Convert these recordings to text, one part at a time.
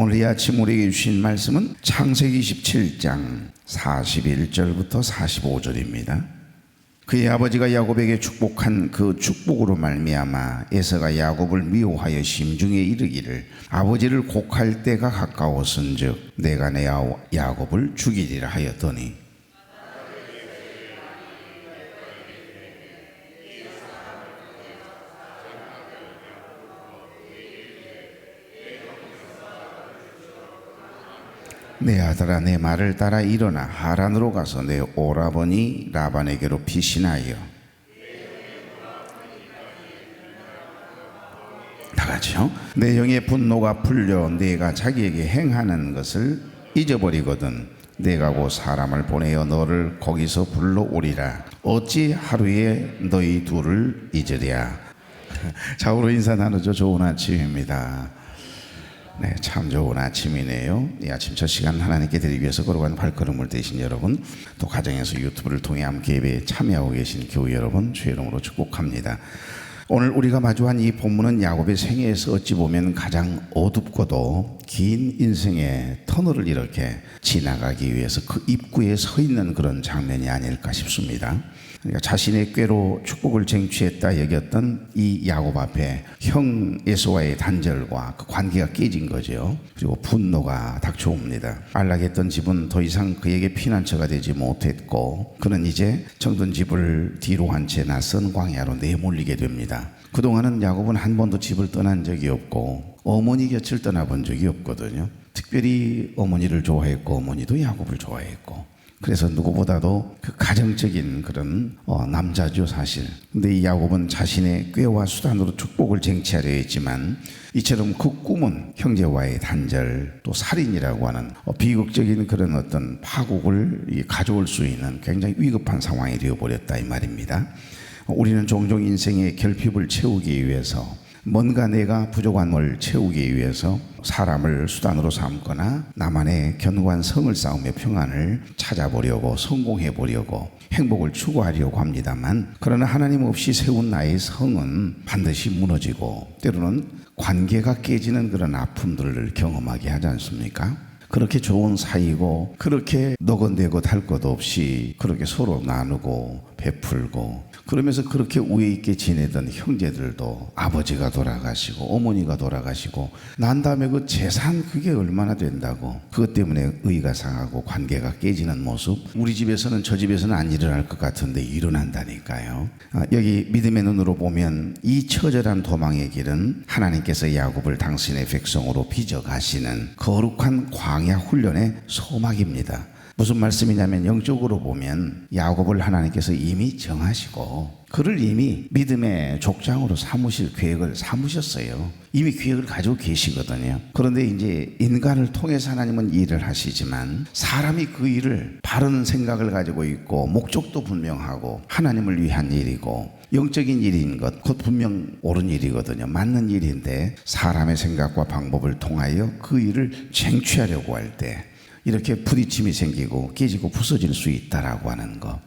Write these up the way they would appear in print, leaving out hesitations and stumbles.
오늘 이 아침 우리에게 주신 말씀은 창세기 27장 41절부터 45절입니다. 그의 아버지가 야곱에게 축복한 그 축복으로 말미암아 에서가 야곱을 미워하여 심중에 이르기를 아버지를 곡할 때가 가까웠은즉 내가 내 야곱을 죽이리라 하였더니 내 아들아 내 말을 따라 일어나 하란으로 가서 내 오라버니 라반에게로 피신하여 다 같이요. 내 영의 분노가 풀려 내가 자기에게 행하는 것을 잊어버리거든 내가 곧 사람을 보내어 너를 거기서 불러오리라. 어찌 하루에 너희 둘을 잊으랴. 좌우로 인사 나누죠. 좋은 아침입니다. 네, 참 좋은 아침이네요. 이 아침 첫 시간 하나님께 드리기 위해서 걸어간 발걸음을 떼신 여러분, 또 가정에서 유튜브를 통해 함께 예배에 참여하고 계신 교회 여러분, 주의 이름으로 축복합니다. 오늘 우리가 마주한 이 본문은 야곱의 생애에서 어찌 보면 가장 어둡고도 긴 인생의 터널을 이렇게 지나가기 위해서 그 입구에 서 있는 그런 장면이 아닐까 싶습니다. 그러니까 자신의 꾀로 축복을 쟁취했다 여겼던 이 야곱 앞에 형 에서와의 단절과 그 관계가 깨진 거죠. 그리고 분노가 닥쳐옵니다. 안락했던 집은 더 이상 그에게 피난처가 되지 못했고 그는 이제 정든 집을 뒤로 한 채 낯선 광야로 내몰리게 됩니다. 그동안은 야곱은 한 번도 집을 떠난 적이 없고 어머니 곁을 떠나본 적이 없거든요. 특별히 어머니를 좋아했고 어머니도 야곱을 좋아했고 그래서 누구보다도 그 가정적인 그런 남자죠 사실. 근데 이 야곱은 자신의 꾀와 수단으로 축복을 쟁취하려 했지만 이처럼 그 꿈은 형제와의 단절 또 살인이라고 하는 비극적인 그런 어떤 파국을 가져올 수 있는 굉장히 위급한 상황이 되어버렸다 이 말입니다. 우리는 종종 인생의 결핍을 채우기 위해서 뭔가 내가 부족함을 채우기 위해서 사람을 수단으로 삼거나 나만의 견고한 성을 쌓으며 평안을 찾아보려고 성공해 보려고 행복을 추구하려고 합니다만 그러나 하나님 없이 세운 나의 성은 반드시 무너지고 때로는 관계가 깨지는 그런 아픔들을 경험하게 하지 않습니까? 그렇게 좋은 사이고 그렇게 너건대고 달 것 없이 그렇게 서로 나누고 베풀고 그러면서 그렇게 우애 있게 지내던 형제들도 아버지가 돌아가시고 어머니가 돌아가시고 난 다음에 그 재산 그게 얼마나 된다고 그것 때문에 의가 상하고 관계가 깨지는 모습 우리 집에서는 저 집에서는 안 일어날 것 같은데 일어난다니까요. 여기 믿음의 눈으로 보면 이 처절한 도망의 길은 하나님께서 야곱을 당신의 백성으로 빚어가시는 거룩한 광야 훈련의 소막입니다. 무슨 말씀이냐면 영적으로 보면 야곱을 하나님께서 이미 정하시고 그를 이미 믿음의 족장으로 삼으실 계획을 삼으셨어요. 이미 계획을 가지고 계시거든요. 그런데 이제 인간을 통해서 하나님은 일을 하시지만 사람이 그 일을 바른 생각을 가지고 있고 목적도 분명하고 하나님을 위한 일이고 영적인 일인 것, 곧 분명 옳은 일이거든요. 맞는 일인데 사람의 생각과 방법을 통하여 그 일을 쟁취하려고 할 때 이렇게 부딪힘이 생기고 깨지고 부서질 수 있다라고 하는 것.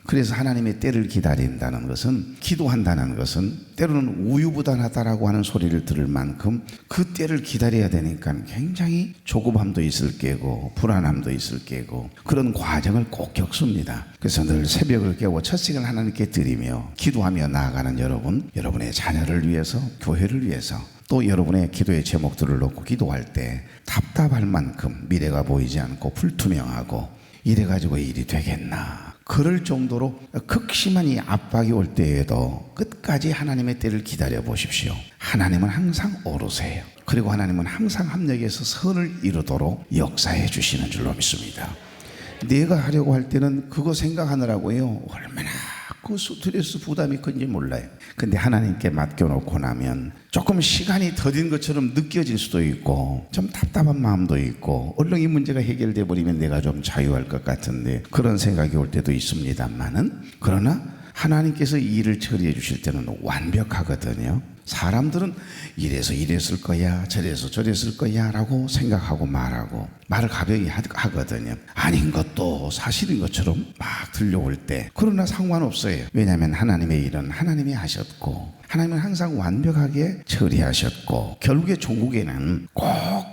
그래서 하나님의 때를 기다린다는 것은 기도한다는 것은 때로는 우유부단하다라고 하는 소리를 들을 만큼 그 때를 기다려야 되니까 굉장히 조급함도 있을 게고 불안함도 있을 게고 그런 과정을 꼭 겪습니다. 그래서 늘 새벽을 깨워 첫 시간 하나님께 드리며 기도하며 나아가는 여러분, 여러분의 자녀를 위해서 교회를 위해서 또 여러분의 기도의 제목들을 놓고 기도할 때 답답할 만큼 미래가 보이지 않고 불투명하고 이래가지고 일이 되겠나 그럴 정도로 극심한 이 압박이 올 때에도 끝까지 하나님의 때를 기다려 보십시오. 하나님은 항상 오르세요. 그리고 하나님은 항상 합력해서 선을 이루도록 역사해 주시는 줄로 믿습니다. 내가 하려고 할 때는 그거 생각하느라고요 얼마나 그 스트레스 부담이 큰지 몰라요. 근데 하나님께 맡겨놓고 나면 조금 시간이 더딘 것처럼 느껴질 수도 있고 좀 답답한 마음도 있고 얼른 이 문제가 해결돼 버리면 내가 좀 자유할 것 같은데 그런 생각이 올 때도 있습니다만은 그러나 하나님께서 이 일을 처리해 주실 때는 완벽하거든요. 사람들은 이래서 이랬을 거야, 저래서 저랬을 거야 라고 생각하고 말을 가벼이 하거든요. 아닌 것도 사실인 것처럼 막 들려올 때, 그러나 상관없어요. 왜냐하면 하나님의 일은 하나님이 하셨고, 하나님은 항상 완벽하게 처리하셨고, 결국에 종국에는 꼭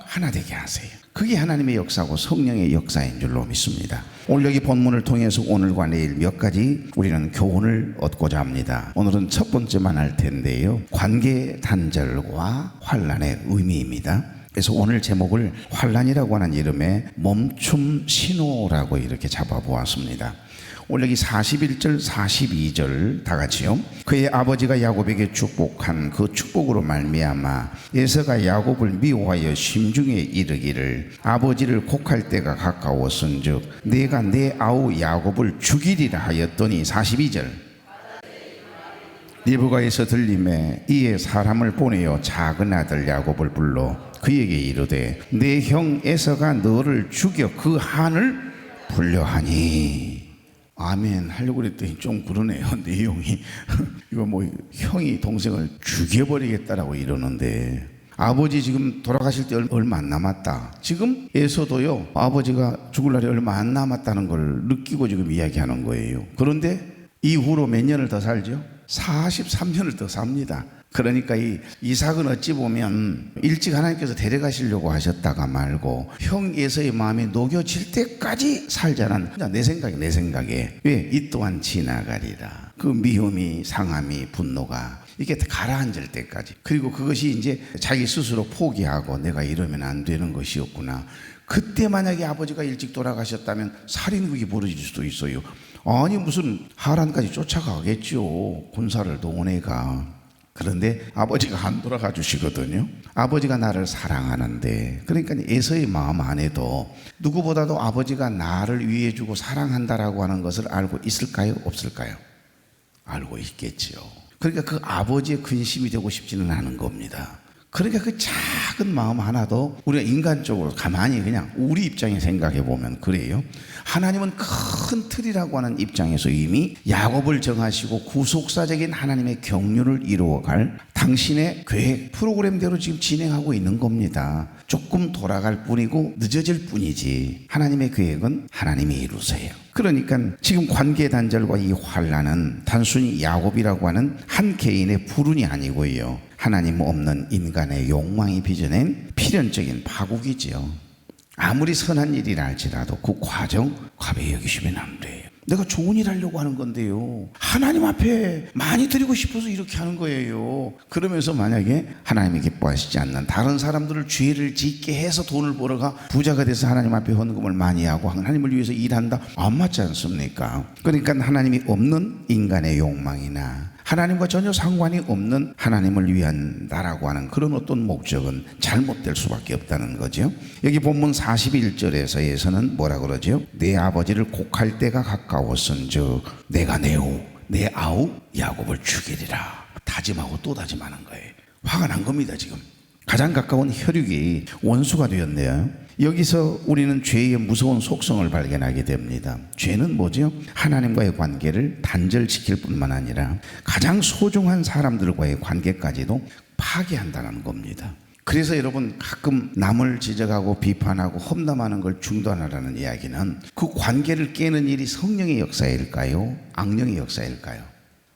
하나 되게 하세요. 그게 하나님의 역사고 성령의 역사인 줄로 믿습니다. 오늘 여기 본문을 통해서 오늘과 내일 몇 가지 우리는 교훈을 얻고자 합니다. 오늘은 첫 번째만 할 텐데요, 관계 단절과 환난의 의미입니다. 그래서 오늘 제목을 환난이라고 하는 이름의 멈춤 신호라고 이렇게 잡아보았습니다. 오늘 여기 41절 42절 다 같이요. 그의 아버지가 야곱에게 축복한 그 축복으로 말미암아 에서가 야곱을 미워하여 심중에 이르기를 아버지를 곡할 때가 가까웠은즉 내가 내 아우 야곱을 죽이리라 하였더니 42절 리브가에서 들림에 이에 사람을 보내어 작은 아들 야곱을 불러 그에게 이르되 내 형 에서가 너를 죽여 그 한을 풀려하니. 아멘 하려고 그랬더니 좀 그러네요. 내용이 이거 뭐 형이 동생을 죽여버리겠다라고 이러는데, 아버지 지금 돌아가실 때 얼마 안 남았다. 지금 에서도요 아버지가 죽을 날이 얼마 안 남았다는 걸 느끼고 지금 이야기하는 거예요. 그런데 이후로 몇 년을 더 살죠? 43년을 더 삽니다. 그러니까 이 이삭은 어찌 보면 일찍 하나님께서 데려가시려고 하셨다가 말고 형 에서의 마음이 녹여질 때까지 살자는, 내 생각에 왜? 이 또한 지나가리라. 그 미움이, 상함이, 분노가 이게 가라앉을 때까지. 그리고 그것이 이제 자기 스스로 포기하고 내가 이러면 안 되는 것이었구나. 그때 만약에 아버지가 일찍 돌아가셨다면 살인극이 벌어질 수도 있어요. 아니 무슨 하란까지 쫓아가겠죠, 군사를 동원해가. 그런데 아버지가 안 돌아가 주시거든요. 아버지가 나를 사랑하는데, 그러니까 에서의 마음 안에도 누구보다도 아버지가 나를 위해 주고 사랑한다라고 하는 것을 알고 있을까요? 없을까요? 알고 있겠죠. 그러니까 그 아버지의 근심이 되고 싶지는 않은 겁니다. 그러니까 그 작은 마음 하나도 우리가 인간적으로 가만히 그냥 우리 입장에 생각해 보면 그래요. 하나님은 큰 틀이라고 하는 입장에서 이미 야곱을 정하시고 구속사적인 하나님의 경륜을 이루어갈 당신의 계획 프로그램대로 지금 진행하고 있는 겁니다. 조금 돌아갈 뿐이고 늦어질 뿐이지 하나님의 계획은 하나님이 이루세요. 그러니까 지금 관계 단절과 이 환난은 단순히 야곱이라고 하는 한 개인의 불운이 아니고요, 하나님 없는 인간의 욕망이 빚어낸 필연적인 파국이지요. 아무리 선한 일이라 할지라도 그 과정 가벼이 여기시면 안 돼요. 내가 좋은 일 하려고 하는 건데요, 하나님 앞에 많이 드리고 싶어서 이렇게 하는 거예요. 그러면서 만약에 하나님이 기뻐하시지 않는 다른 사람들을 죄를 짓게 해서 돈을 벌어가 부자가 돼서 하나님 앞에 헌금을 많이 하고 하나님을 위해서 일한다, 안 맞지 않습니까? 그러니까 하나님이 없는 인간의 욕망이나 하나님과 전혀 상관이 없는 하나님을 위한 나라고 하는 그런 어떤 목적은 잘못될 수밖에 없다는 거죠. 여기 본문 41절에서는 뭐라 그러죠? 내 아버지를 곡할 때가 가까웠은즉 내가 내 아우 야곱을 죽이리라. 다짐하고 또 다짐하는 거예요. 화가 난 겁니다. 지금 가장 가까운 혈육이 원수가 되었네요. 여기서 우리는 죄의 무서운 속성을 발견하게 됩니다. 죄는 뭐죠? 하나님과의 관계를 단절시킬 뿐만 아니라 가장 소중한 사람들과의 관계까지도 파괴한다는 겁니다. 그래서 여러분 가끔 남을 지적하고 비판하고 험담하는 걸 중단하라는 이야기는 그 관계를 깨는 일이 성령의 역사일까요? 악령의 역사일까요?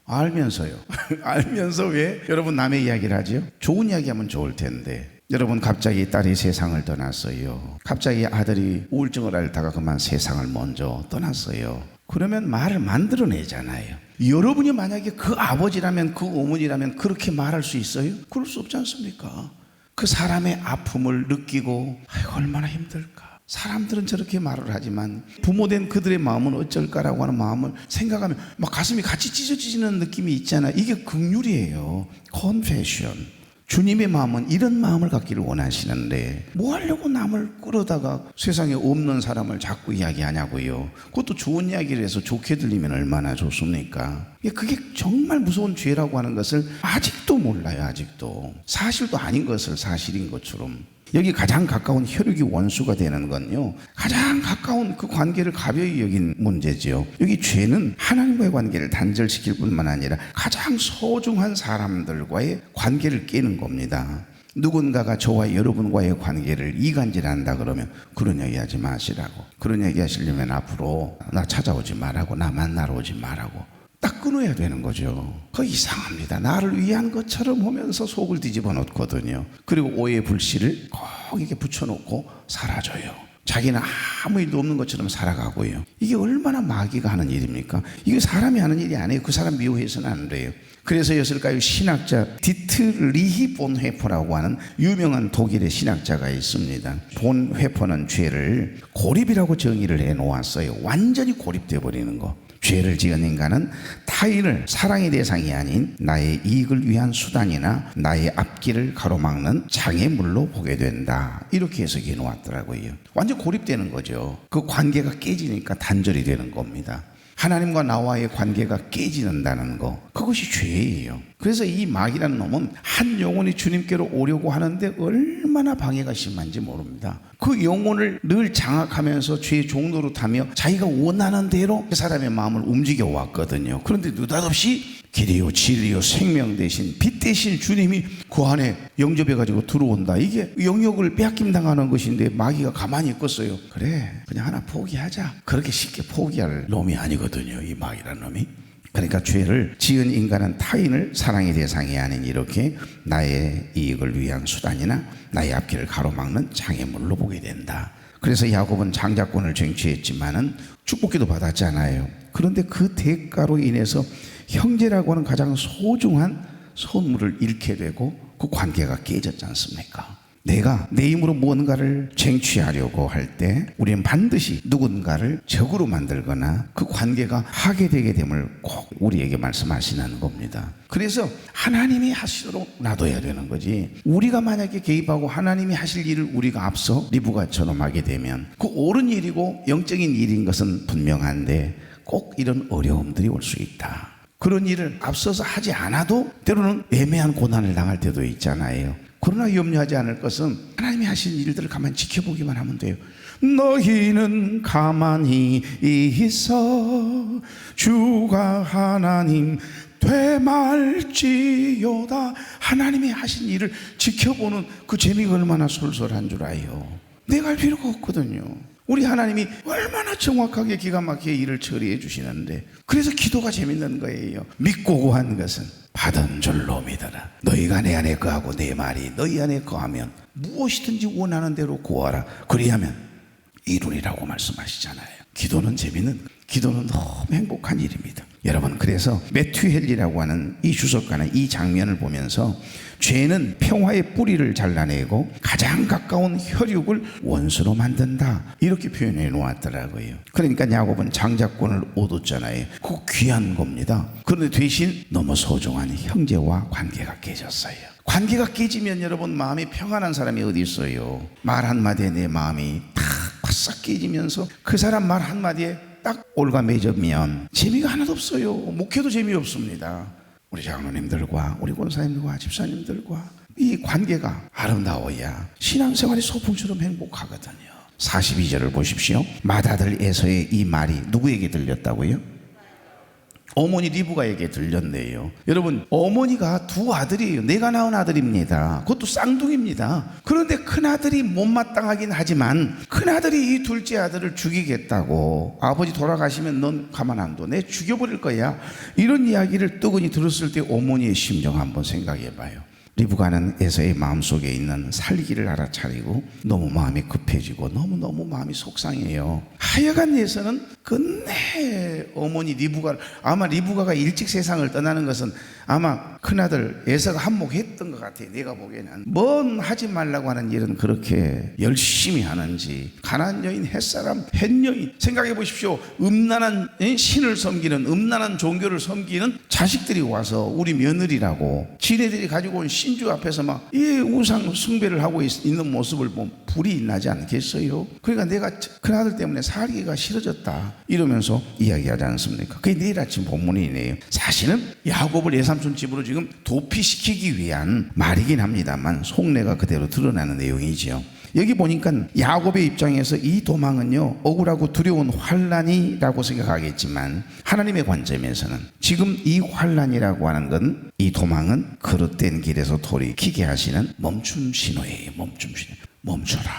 알면서요. 알면서 왜 여러분 남의 이야기를 하죠? 좋은 이야기하면 좋을 텐데, 여러분 갑자기 딸이 세상을 떠났어요. 갑자기 아들이 우울증을 앓다가 그만 세상을 먼저 떠났어요. 그러면 말을 만들어내잖아요. 여러분이 만약에 그 아버지라면, 그 어머니라면 그렇게 말할 수 있어요? 그럴 수 없지 않습니까? 그 사람의 아픔을 느끼고 아이고 얼마나 힘들까. 사람들은 저렇게 말을 하지만 부모된 그들의 마음은 어쩔까라고 하는 마음을 생각하면 막 가슴이 같이 찢어지는 느낌이 있잖아요. 이게 긍휼이에요. confession. 주님의 마음은 이런 마음을 갖기를 원하시는데 뭐 하려고 남을 끌어다가 세상에 없는 사람을 자꾸 이야기하냐고요. 그것도 좋은 이야기를 해서 좋게 들리면 얼마나 좋습니까? 그게 정말 무서운 죄라고 하는 것을 아직도 몰라요. 아직도 사실도 아닌 것을 사실인 것처럼. 여기 가장 가까운 혈육이 원수가 되는 건요, 가장 가까운 그 관계를 가벼이 여긴 문제지요. 여기 죄는 하나님과의 관계를 단절시킬 뿐만 아니라 가장 소중한 사람들과의 관계를 깨는 겁니다. 누군가가 저와 여러분과의 관계를 이간질한다 그러면 그런 얘기 하지 마시라고, 그런 얘기 하시려면 앞으로 나 찾아오지 말라고, 나 만나러 오지 말라고 딱 끊어야 되는 거죠. 그거 이상합니다. 나를 위한 것처럼 하면서 속을 뒤집어 놓거든요. 그리고 오해 불씨를 꼭 이렇게 붙여놓고 사라져요. 자기는 아무 일도 없는 것처럼 살아가고요. 이게 얼마나 마귀가 하는 일입니까? 이게 사람이 하는 일이 아니에요. 그 사람 미워해서는 안 돼요. 그래서였을까요? 신학자 디트리히 본회퍼라고 하는 유명한 독일의 신학자가 있습니다. 본회퍼는 죄를 고립이라고 정의를 해놓았어요. 완전히 고립돼 버리는 거. 죄를 지은 인간은 타인을 사랑의 대상이 아닌 나의 이익을 위한 수단이나 나의 앞길을 가로막는 장애물로 보게 된다, 이렇게 해석해 놓았더라고요. 완전 고립되는 거죠. 그 관계가 깨지니까 단절이 되는 겁니다. 하나님과 나와의 관계가 깨지는다는 거, 그것이 죄예요. 그래서 이 마귀라는 놈은 한 영혼이 주님께로 오려고 하는데 얼마나 방해가 심한지 모릅니다. 그 영혼을 늘 장악하면서 죄의 종로로 타며 자기가 원하는 대로 그 사람의 마음을 움직여 왔거든요. 그런데 느닷없이 길이요 진리요 생명 대신 빛 대신 주님이 그 안에 영접해 가지고 들어온다. 이게 영역을 빼앗김 당하는 것인데 마귀가 가만히 있겠어요? 그래, 그냥 하나 포기하자. 그렇게 쉽게 포기할 놈이 아니거든요, 이 마귀라는 놈이. 그러니까 죄를 지은 인간은 타인을 사랑의 대상이 아닌 이렇게 나의 이익을 위한 수단이나 나의 앞길을 가로막는 장애물로 보게 된다. 그래서 야곱은 장자권을 쟁취했지만은 축복기도 받았잖아요. 그런데 그 대가로 인해서 형제라고 하는 가장 소중한 선물을 잃게 되고 그 관계가 깨졌지 않습니까? 내가 내 힘으로 무언가를 쟁취하려고 할 때 우리는 반드시 누군가를 적으로 만들거나 그 관계가 하게 되게 됨을 꼭 우리에게 말씀하시는 겁니다. 그래서 하나님이 하시도록 놔둬야 되는 거지, 우리가 만약에 개입하고 하나님이 하실 일을 우리가 앞서 리브가처럼 하게 되면 그 옳은 일이고 영적인 일인 것은 분명한데 꼭 이런 어려움들이 올 수 있다. 그런 일을 앞서서 하지 않아도 때로는 애매한 고난을 당할 때도 있잖아요. 그러나 염려하지 않을 것은 하나님이 하신 일들을 가만히 지켜보기만 하면 돼요. 너희는 가만히 있어 주가 하나님 되말지어다. 하나님이 하신 일을 지켜보는 그 재미가 얼마나 솔솔한 줄 아요. 내가 할 필요가 없거든요. 우리 하나님이 얼마나 정확하게 기가 막히게 일을 처리해 주시는데, 그래서 기도가 재밌는 거예요. 믿고 구한 것은 받은 줄로 믿어라. 너희가 내 안에 거하고 내 말이 너희 안에 거하면 무엇이든지 원하는 대로 구하라. 그리하면 이루리라고 말씀하시잖아요. 기도는 재밌는, 기도는 너무 행복한 일입니다. 여러분, 그래서 매튜 헨리라고 하는 이 주석가는 이 장면을 보면서 죄는 평화의 뿌리를 잘라내고 가장 가까운 혈육을 원수로 만든다, 이렇게 표현해 놓았더라고요. 그러니까 야곱은 장자권을 얻었잖아요. 그거 귀한 겁니다. 그런데 대신 너무 소중한 형제와 관계가 깨졌어요. 관계가 깨지면 여러분, 마음이 평안한 사람이 어디 있어요? 말 한마디에 내 마음이 탁 바싹 깨지면서 그 사람 말 한마디에 딱 올가매지면 재미가 하나도 없어요. 목회도 재미없습니다. 우리 장로님들과 우리 권사님들과 집사님들과 이 관계가 아름다워야 신앙생활이 소풍처럼 행복하거든요. 42절을 보십시오. 맏아들 에서의 이 말이 누구에게 들렸다고요? 어머니 리브가에게 들렸네요. 여러분, 어머니가 두 아들이에요. 내가 낳은 아들입니다. 그것도 쌍둥이입니다. 그런데 큰아들이 못마땅하긴 하지만 큰아들이 이 둘째 아들을 죽이겠다고, 아버지 돌아가시면 넌 가만 안 둬, 내 죽여버릴 거야, 이런 이야기를 뜨거니 들었을 때 어머니의 심정 한번 생각해 봐요. 리브가는 에서의 마음속에 있는 살기를 알아차리고 너무 마음이 급해지고 너무너무 마음이 속상해요. 하여간 에서는 끝내 어머니 리브가를, 아마 리브가가 일찍 세상을 떠나는 것은 아마 큰아들 에서가 한몫했던 것 같아요. 내가 보기에는 뭔 하지 말라고 하는 일은 그렇게 열심히 하는지. 가난한 여인, 햇사람, 햇여인, 생각해 보십시오. 음란한 신을 섬기는, 음란한 종교를 섬기는 자식들이 와서 우리 며느리라고 지네들이 가지고 온 신주 앞에서 막 이 우상 숭배를 하고 있는 모습을 보면 불이 나지 않겠어요? 그러니까 내가 큰아들 때문에 살기가 싫어졌다 이러면서 이야기하지 않습니까? 그게 내일 아침 본문이네요. 사실은 야곱을 외삼촌 집으로 지금 도피시키기 위한 말이긴 합니다만 속내가 그대로 드러나는 내용이지요. 여기 보니까 야곱의 입장에서 이 도망은요, 억울하고 두려운 환난이라고 생각하겠지만 하나님의 관점에서는 지금 이 환난이라고 하는 건, 이 도망은 그릇된 길에서 돌이키게 하시는 멈춤 신호예요. 멈춤 신호. 멈춰라,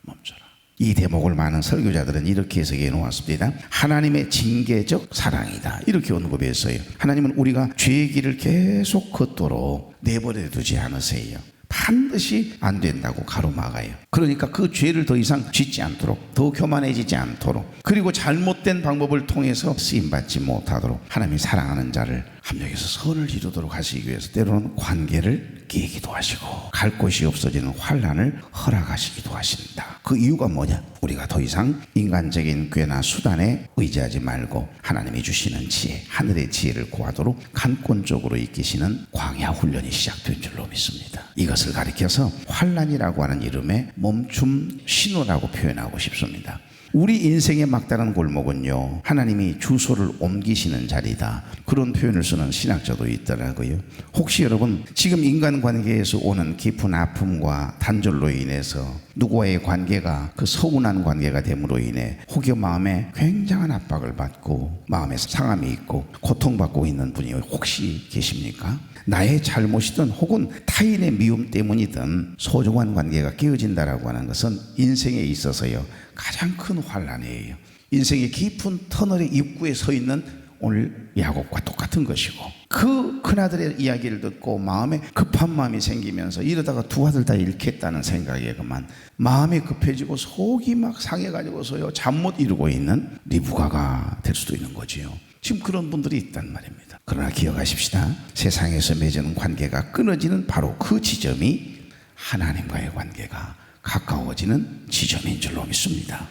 멈춰라. 이 대목을 많은 설교자들은 이렇게 해석해 놓았습니다. 하나님의 징계적 사랑이다, 이렇게 언급했어요. 하나님은 우리가 죄의 길을 계속 걷도록 내버려 두지 않으세요. 반드시 안 된다고 가로막아요. 그러니까 그 죄를 더 이상 짓지 않도록, 더 교만해지지 않도록, 그리고 잘못된 방법을 통해서 쓰임받지 못하도록 하나님이 사랑하는 자를 합력해서 선을 이루도록 하시기 위해서 때로는 관계를 깨기도 하시고 갈 곳이 없어지는 환난을 허락하시기도 하신다. 그 이유가 뭐냐? 우리가 더 이상 인간적인 꾀나 수단에 의지하지 말고 하나님이 주시는 지혜, 하늘의 지혜를 구하도록 간권적으로 이끄시는 광야 훈련이 시작된 줄로 믿습니다. 이것을 가리켜서 환난이라고 하는 이름의 멈춤 신호라고 표현하고 싶습니다. 우리 인생의 막다른 골목은요, 하나님이 주소를 옮기시는 자리다, 그런 표현을 쓰는 신학자도 있더라고요. 혹시 여러분 지금 인간관계에서 오는 깊은 아픔과 단절로 인해서 누구와의 관계가 그 서운한 관계가 됨으로 인해 혹여 마음에 굉장한 압박을 받고 마음에 상함이 있고 고통받고 있는 분이 혹시 계십니까? 나의 잘못이든 혹은 타인의 미움 때문이든 소중한 관계가 깨어진다라고 하는 것은 인생에 있어서요 가장 큰 환난이에요. 인생의 깊은 터널의 입구에 서 있는 오늘 야곱과 똑같은 것이고, 그 큰아들의 이야기를 듣고 마음에 급한 마음이 생기면서 이러다가 두 아들 다 잃겠다는 생각에 그만 마음이 급해지고 속이 막 상해가지고서요 잠 못 이루고 있는 리브가가 될 수도 있는 거지요. 지금 그런 분들이 있단 말입니다. 그러나 기억하십시다. 세상에서 맺은 관계가 끊어지는 바로 그 지점이 하나님과의 관계가 가까워지는 지점인 줄로 믿습니다.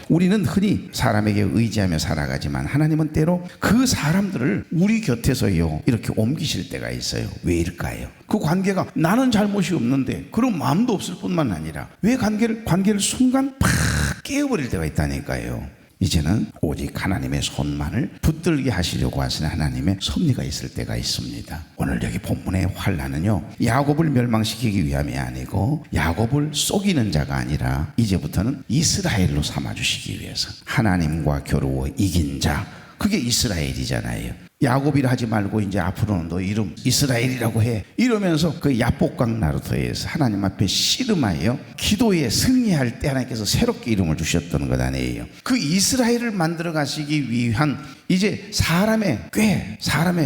우리는 흔히 사람에게 의지하며 살아가지만 하나님은 때로 그 사람들을 우리 곁에서요 이렇게 옮기실 때가 있어요. 왜일까요? 그 관계가 나는 잘못이 없는데 그런 마음도 없을 뿐만 아니라 왜 관계를 순간 팍 깨어버릴 때가 있다니까요. 이제는 오직 하나님의 손만을 붙들게 하시려고 하시는 하나님의 섭리가 있을 때가 있습니다. 오늘 여기 본문의 환난은요 야곱을 멸망시키기 위함이 아니고 야곱을 속이는 자가 아니라 이제부터는 이스라엘로 삼아주시기 위해서 하나님과 겨루어 이긴 자, 그게 이스라엘이잖아요. 야곱이라 하지 말고 이제 앞으로는 너 이름 이스라엘이라고 해, 이러면서 그 야복강 나루터에서 하나님 앞에 씨름하여 기도에 승리할 때 하나님께서 새롭게 이름을 주셨던 것 아니에요. 그 이스라엘을 만들어 가시기 위한 이제 사람의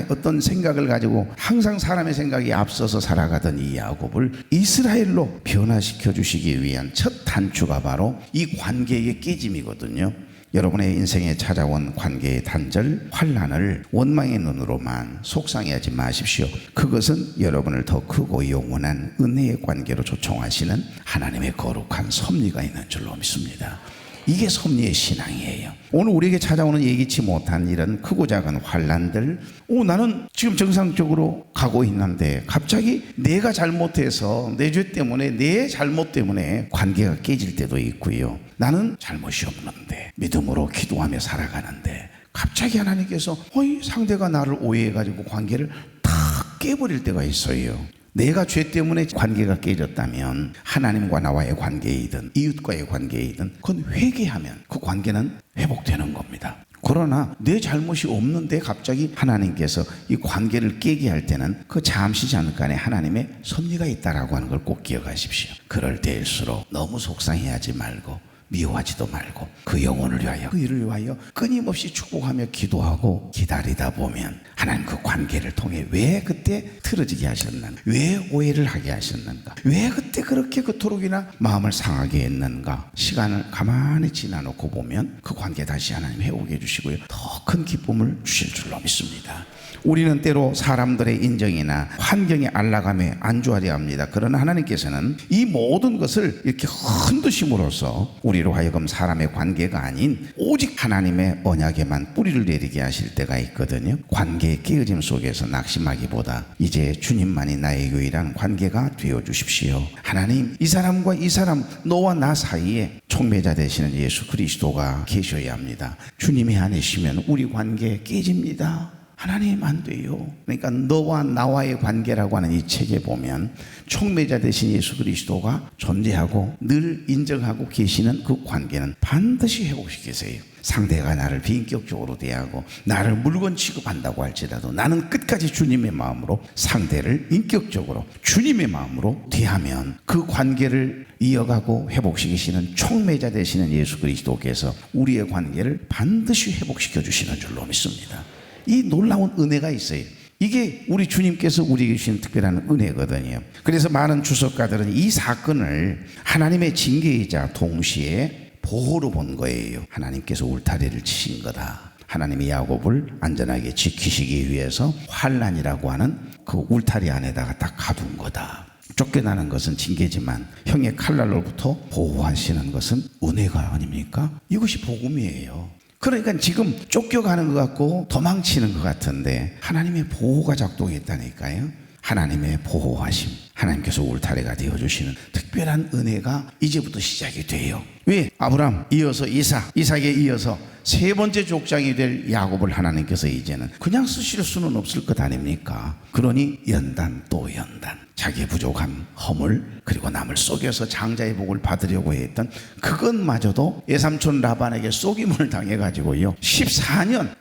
어떤 생각을 가지고 항상 사람의 생각이 앞서서 살아가던 이 야곱을 이스라엘로 변화시켜 주시기 위한 첫 단추가 바로 이 관계의 깨짐이거든요. 여러분의 인생에 찾아온 관계의 단절, 환난을 원망의 눈으로만 속상해하지 마십시오. 그것은 여러분을 더 크고 영원한 은혜의 관계로 초청하시는 하나님의 거룩한 섭리가 있는 줄로 믿습니다. 이게 섭리의 신앙이에요. 오늘 우리에게 찾아오는 예기치 못한 이런 크고 작은 환난들, 나는 지금 정상적으로 가고 있는데 갑자기 내가 잘못해서 내 죄 때문에, 내 잘못 때문에 관계가 깨질 때도 있고요. 나는 잘못이 없는데 믿음으로 기도하며 살아가는데 갑자기 하나님께서 상대가 나를 오해해가지고 관계를 탁 깨버릴 때가 있어요. 내가 죄 때문에 관계가 깨졌다면 하나님과 나와의 관계이든 이웃과의 관계이든 그건 회개하면 그 관계는 회복되는 겁니다. 그러나 내 잘못이 없는데 갑자기 하나님께서 이 관계를 깨게 할 때는 그 잠시 잠깐의 하나님의 섭리가 있다라고 하는 걸 꼭 기억하십시오. 그럴 때일수록 너무 속상해하지 말고 미워하지도 말고 그 영혼을 위하여, 그 일을 위하여 끊임없이 축복하며 기도하고 기다리다 보면 하나님 그 관계를 통해 왜 그때 틀어지게 하셨는가, 왜 오해를 하게 하셨는가, 왜 그때 그렇게 그토록이나 마음을 상하게 했는가, 시간을 가만히 지나놓고 보면 그 관계 다시 하나님 회복해 주시고요 더 큰 기쁨을 주실 줄로 믿습니다. 우리는 때로 사람들의 인정이나 환경의 안락함에 안주하려 합니다. 그러나 하나님께서는 이 모든 것을 이렇게 흔드심으로써 우리로 하여금 사람의 관계가 아닌 오직 하나님의 언약에만 뿌리를 내리게 하실 때가 있거든요. 관계의 깨어짐 속에서 낙심하기보다 이제 주님만이 나의 유일한 관계가 되어 주십시오. 하나님, 이 사람과 이 사람, 너와 나 사이에 촉매자 되시는 예수 그리스도가 계셔야 합니다. 주님이 아니시면 우리 관계 깨집니다. 하나님 안 돼요. 그러니까 너와 나와의 관계라고 하는 이 책에 보면 촉매자 되신 예수 그리스도가 존재하고 늘 인정하고 계시는 그 관계는 반드시 회복시키세요. 상대가 나를 비인격적으로 대하고 나를 물건 취급한다고 할지라도 나는 끝까지 주님의 마음으로 상대를 인격적으로 주님의 마음으로 대하면 그 관계를 이어가고 회복시키시는 촉매자 되시는 예수 그리스도께서 우리의 관계를 반드시 회복시켜 주시는 줄로 믿습니다. 이 놀라운 은혜가 있어요. 이게 우리 주님께서 우리에게 주신 특별한 은혜거든요. 그래서 많은 주석가들은 이 사건을 하나님의 징계이자 동시에 보호로 본 거예요. 하나님께서 울타리를 치신 거다. 하나님이 야곱을 안전하게 지키시기 위해서 환난이라고 하는 그 울타리 안에다가 딱 가둔 거다. 쫓겨나는 것은 징계지만 형의 칼날로부터 보호하시는 것은 은혜가 아닙니까? 이것이 복음이에요. 그러니까 지금 쫓겨가는 것 같고 도망치는 것 같은데 하나님의 보호가 작동했다니까요. 하나님의 보호하심, 하나님께서 울타리가 되어주시는 특별한 은혜가 이제부터 시작이 돼요. 왜? 아브람 이어서 이삭에 이어서 세 번째 족장이 될 야곱을 하나님께서 이제는 그냥 쓰실 수는 없을 것 아닙니까? 그러니 연단 또 연단, 자기의 부족함, 허물, 그리고 남을 속여서 장자의 복을 받으려고 했던 그것마저도 외삼촌 라반에게 속임을 당해가지고요 14년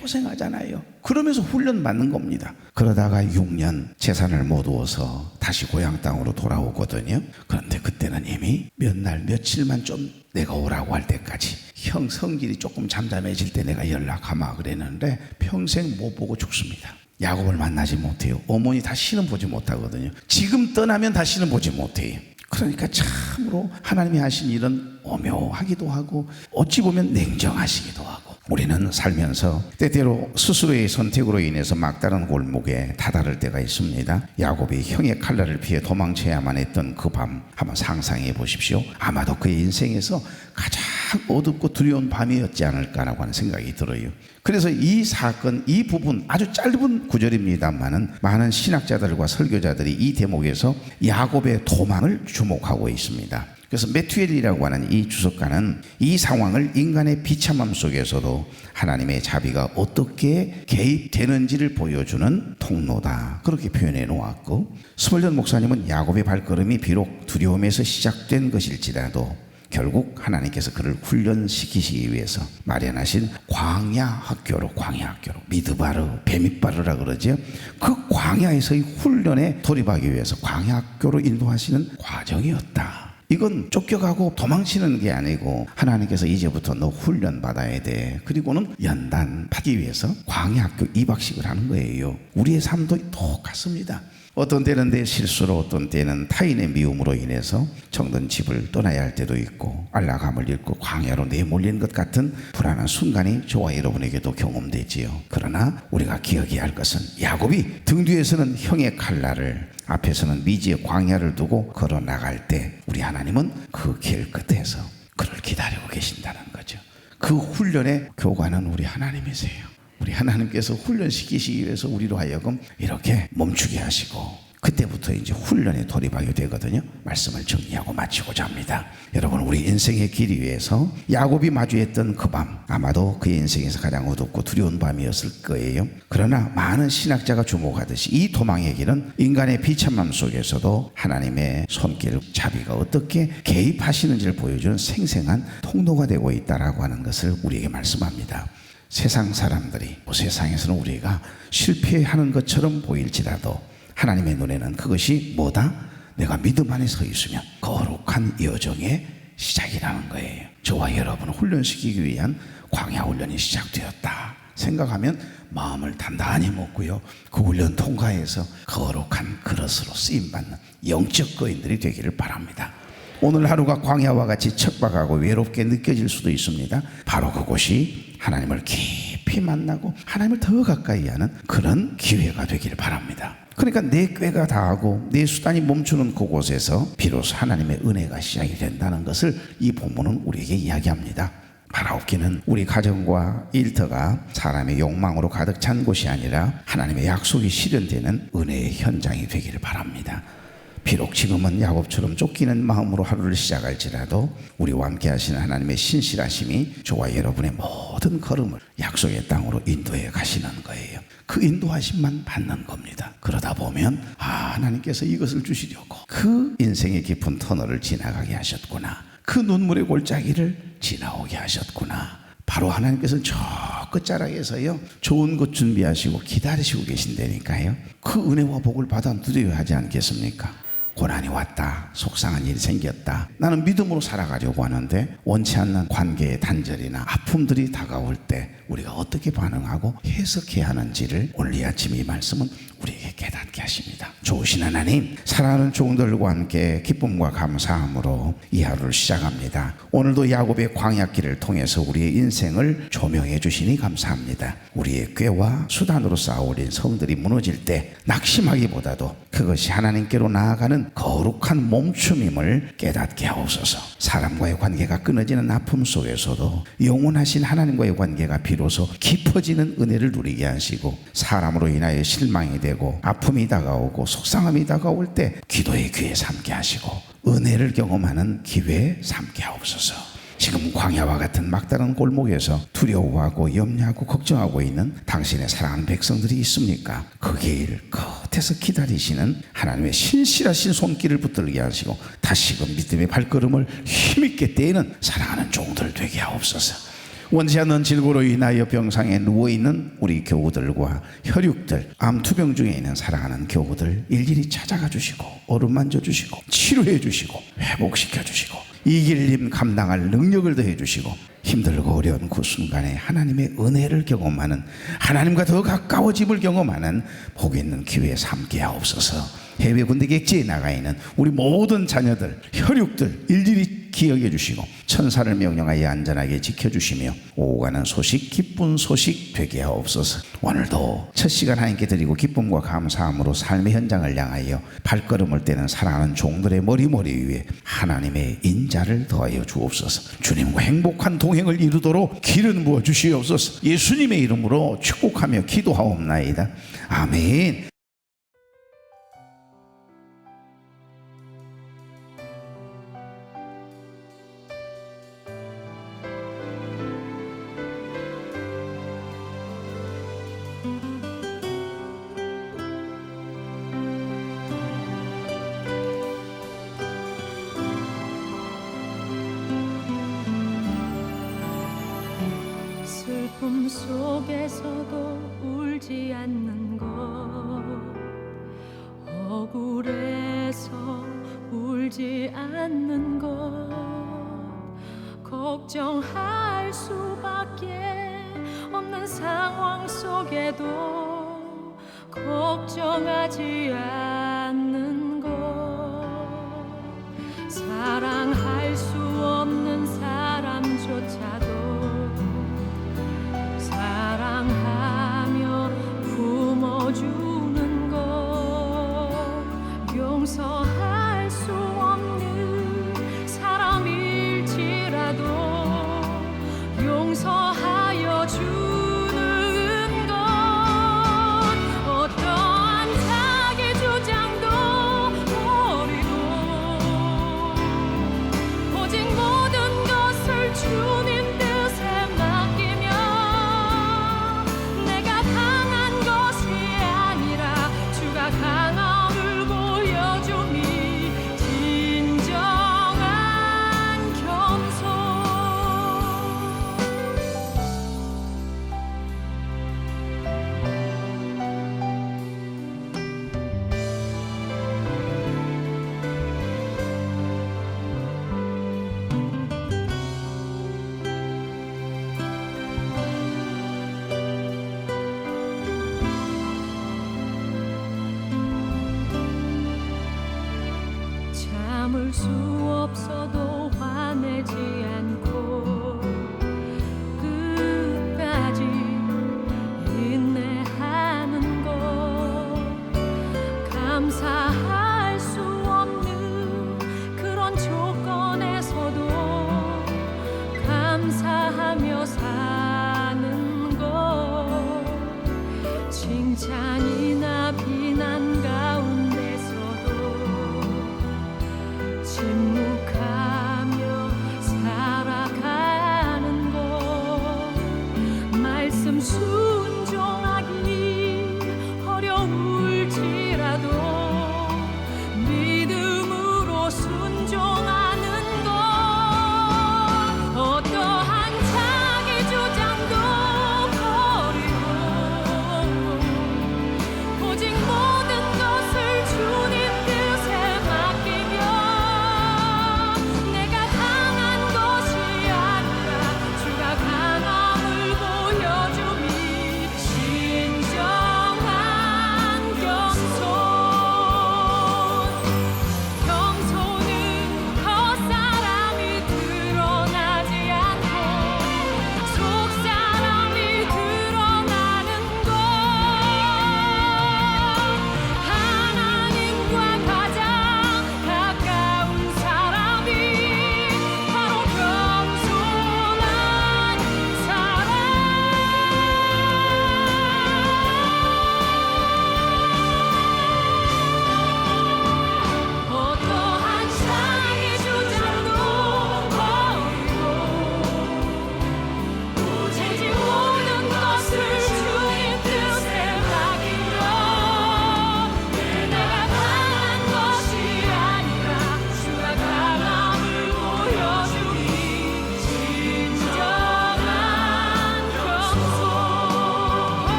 고생하잖아요. 그러면서 훈련 받는 겁니다. 그러다가 6년 재산을 모두어서 다시 고향 땅으로 돌아오거든요. 그런데 그때는 이미 몇 날 며칠만 좀 내가 오라고 할 때까지 형 성질이 조금 잠잠해질 때 내가 연락하마 그랬는데 평생 못 보고 죽습니다. 야곱을 만나지 못해요. 어머니 다시는 보지 못하거든요. 지금 떠나면 다시는 보지 못해요. 그러니까 참으로 하나님이 하신 일은 오묘하기도 하고 어찌 보면 냉정하시기도 하고, 우리는 살면서 때때로 스스로의 선택으로 인해서 막다른 골목에 다다를 때가 있습니다. 야곱이 형의 칼날을 피해 도망쳐야만 했던 그 밤 한번 상상해 보십시오. 아마도 그의 인생에서 가장 어둡고 두려운 밤이었지 않을까라고 하는 생각이 들어요. 그래서 이 사건, 이 부분 아주 짧은 구절입니다만은 많은 신학자들과 설교자들이 이 대목에서 야곱의 도망을 주목하고 있습니다. 그래서 메투엘이라고 하는 이 주석가는 이 상황을 인간의 비참함 속에서도 하나님의 자비가 어떻게 개입되는지를 보여주는 통로다, 그렇게 표현해 놓았고, 스몰전 목사님은 야곱의 발걸음이 비록 두려움에서 시작된 것일지라도 결국 하나님께서 그를 훈련시키시기 위해서 마련하신 광야 학교로 미드바르, 베밋바르라 그러죠. 그 광야에서의 훈련에 돌입하기 위해서 광야 학교로 인도하시는 과정이었다. 이건 쫓겨가고 도망치는 게 아니고 하나님께서 이제부터 너 훈련 받아야 돼. 그리고는 연단 받기 위해서 광야학교 2박씩을 하는 거예요. 우리의 삶도 똑같습니다. 어떤 때는 내 실수로, 어떤 때는 타인의 미움으로 인해서 정든 집을 떠나야 할 때도 있고 안락함을 잃고 광야로 내몰린 것 같은 불안한 순간이 저와 여러분에게도 경험되지요. 그러나 우리가 기억해야 할 것은 야곱이 등 뒤에서는 형의 칼날을, 앞에서는 미지의 광야를 두고 걸어 나갈 때 우리 하나님은 그 길 끝에서 그를 기다리고 계신다는 거죠. 그 훈련의 교관은 우리 하나님이세요. 우리 하나님께서 훈련시키시기 위해서 우리로 하여금 이렇게 멈추게 하시고 그때부터 이제 훈련에 돌입하게 되거든요. 말씀을 정리하고 마치고자 합니다. 여러분, 우리 인생의 길 위에서 야곱이 마주했던 그 밤, 아마도 그의 인생에서 가장 어둡고 두려운 밤이었을 거예요. 그러나 많은 신학자가 주목하듯이 이 도망의 길은 인간의 비참함 속에서도 하나님의 손길, 자비가 어떻게 개입하시는지를 보여주는 생생한 통로가 되고 있다라고 하는 것을 우리에게 말씀합니다. 세상 사람들이, 세상에서는 우리가 실패하는 것처럼 보일지라도 하나님의 눈에는 그것이 뭐다? 내가 믿음 안에 서 있으면 거룩한 여정의 시작이라는 거예요. 저와 여러분을 훈련시키기 위한 광야 훈련이 시작되었다 생각하면 마음을 단단히 먹고요, 그 훈련 통과해서 거룩한 그릇으로 쓰임받는 영적 거인들이 되기를 바랍니다. 오늘 하루가 광야와 같이 척박하고 외롭게 느껴질 수도 있습니다. 바로 그곳이 하나님을 깊이 만나고 하나님을 더 가까이 하는 그런 기회가 되기를 바랍니다. 그러니까 내 꾀가 다하고 내 수단이 멈추는 그곳에서 비로소 하나님의 은혜가 시작이 된다는 것을 이 본문은 우리에게 이야기합니다. 바라옵기는 우리 가정과 일터가 사람의 욕망으로 가득 찬 곳이 아니라 하나님의 약속이 실현되는 은혜의 현장이 되기를 바랍니다. 비록 지금은 야곱처럼 쫓기는 마음으로 하루를 시작할지라도 우리와 함께 하시는 하나님의 신실하심이 저와 여러분의 모든 걸음을 약속의 땅으로 인도해 가시는 거예요. 그 인도하심만 받는 겁니다. 그러다 보면 하나님께서 이것을 주시려고 그 인생의 깊은 터널을 지나가게 하셨구나, 그 눈물의 골짜기를 지나오게 하셨구나. 바로 하나님께서는 저 끝자락에서요 좋은 것 준비하시고 기다리시고 계신다니까요. 그 은혜와 복을 받아 누려야 하지 않겠습니까? 고난이 왔다, 속상한 일이 생겼다, 나는 믿음으로 살아가려고 하는데 원치 않는 관계의 단절이나 아픔들이 다가올 때 우리가 어떻게 반응하고 해석해야 하는지를 오늘 이 아침 이 말씀은 우리에게 깨닫게 하십니다. 좋으신 하나님, 사랑하는 종들과 함께 기쁨과 감사함으로 이 하루를 시작합니다. 오늘도 야곱의 광야길을 통해서 우리의 인생을 조명해 주시니 감사합니다. 우리의 꾀와 수단으로 쌓아올린 성들이 무너질 때 낙심하기보다도 그것이 하나님께로 나아가는 거룩한 멈춤임을 깨닫게 하옵소서. 사람과의 관계가 끊어지는 아픔 속에서도 영원하신 하나님과의 관계가 비로소 깊어지는 은혜를 누리게 하시고, 사람으로 인하여 실망이 되고 아픔이 다가오고 속상함이 다가올 때 기도의 기회 삼게 하시고 은혜를 경험하는 기회 삼게 하옵소서. 지금 광야와 같은 막다른 골목에서 두려워하고 염려하고 걱정하고 있는 당신의 사랑하는 백성들이 있습니까? 그 길 끝에서 기다리시는 하나님의 신실하신 손길을 붙들게 하시고 다시금 믿음의 발걸음을 힘있게 떼는 사랑하는 종들 되게 하옵소서. 원치 않는 질고로 인하여 병상에 누워있는 우리 교우들과 혈육들, 암투병 중에 있는 사랑하는 교우들 일일이 찾아가 주시고 어루만져 주시고 치료해 주시고 회복시켜 주시고 이길림 감당할 능력을 더해 주시고 힘들고 어려운 그 순간에 하나님의 은혜를 경험하는, 하나님과 더 가까워짐을 경험하는 복 있는 기회에 삼게 하옵소서. 해외 군대 객지에 나가 있는 우리 모든 자녀들, 혈육들 일일이 기억해 주시고 천사를 명령하여 안전하게 지켜주시며 오고 가는 소식, 기쁜 소식 되게 하옵소서. 오늘도 첫 시간 하나님께 드리고 기쁨과 감사함으로 삶의 현장을 향하여 발걸음을 떼는 사랑하는 종들의 머리 위에 하나님의 인자를 더하여 주옵소서. 주님과 행복한 동행을 이루도록 길은 부어 주시옵소서. 예수님의 이름으로 축복하며 기도하옵나이다. 아멘. 슬픔 속에서도 울지 않는 것, 억울해서 울지 않는 것, 걱정할 수밖에 없는 상황 속에도 걱정하지 않는 것, 사랑할 수 없는 사람조차도 사랑하며 품어주는 것, 용서할 수 없는 사람일지라도 용서하여 주는 것, 어떠한 자기 주장도 버리고 오직 모든 것을 주님 뜻에 맡기며 내가 강한 것이 아니라 주가 강함을 보여주니 진정한 겸손. 참을 수 없어도 화내지 않고 끝까지 인내하는 것 감사할 수 없는 그런